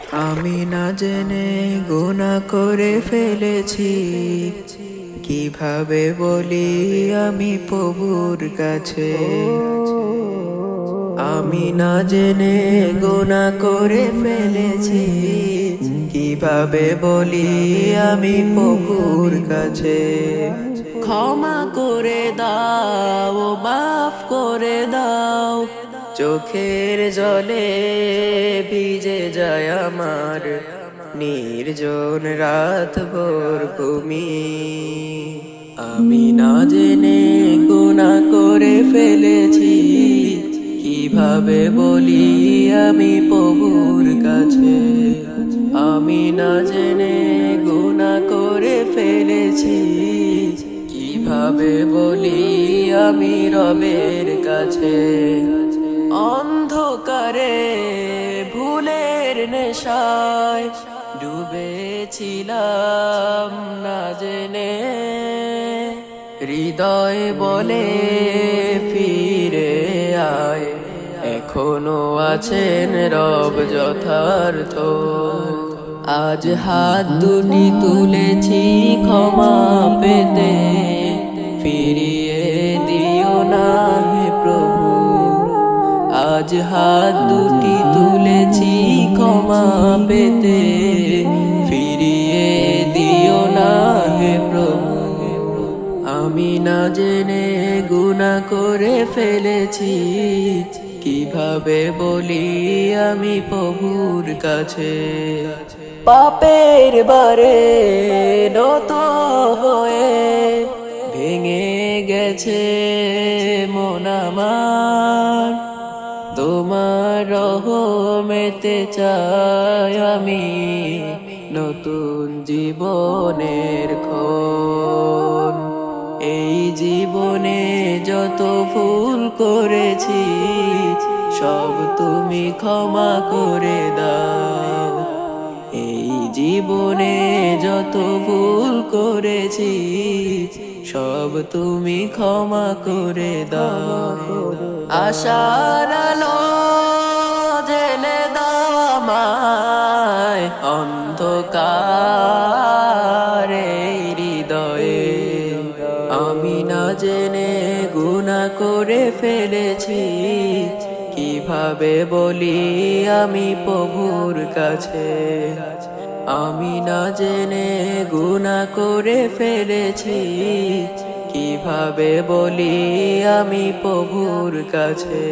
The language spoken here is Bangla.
আমি না জেনে গুনাহ করে ফেলেছি, কিভাবে বলি আমি প্রভুর কাছে। আমি না জেনে গুনাহ করে ফেলেছি, কিভাবে বলি আমি প্রভুর কাছে। ক্ষমা করে দাও, মাফ করে দাও, চোখের জলে ভিজে যায় আমার নির্জন রাত ভোর ভূমি। আমি না জেনে গুনাহ করে ফেলেছি, কিভাবে বলি আমি প্রভুর কাছে। আমি না জেনে গুনাহ করে ফেলেছি, কিভাবে বলি আমি রবের কাছে। অন্ধকারে ভুলের নেশায় ডুবেছিলাম না জেনে, হৃদয় বলে ফিরে আয়, এখনো আছেন রব যথার্থ। আজ হাত দুটি তুলেছি ক্ষমা পেতে, ফিরিয়ে দিও না হে প্রভু। আজ হাত দুটি তুলেছি ক্ষমা পেতে, ফিরিয়ে দিও না হে প্রভু। আমি না জেনে গুনাহ করে ফেলেছি, কিভাবে বলি আমি প্রভুর কাছে। পাপের বারে নত হয়ে ভেঙে গেছে মন আমার, তোমার রহমেতে চাই আমি নতুন জীবনের ক্ষণ। এই জীবনে যত ভুল করেছি, সব তুমি ক্ষমা করে দাও। এই জীবনে যত ভুল করেছি, সব তুমি ক্ষমা করে দাও। আশার আলো জেলে দাও আমায় অন্ধকারে হৃদয়ে। আমি না জেনে গুনাহ করে ফেলেছি, কিভাবে বলি আমি প্রভুর কাছে। আমি না জেনে গুনাহ করে ফেলেছি, কিভাবে বলি আমি প্রভুর কাছে।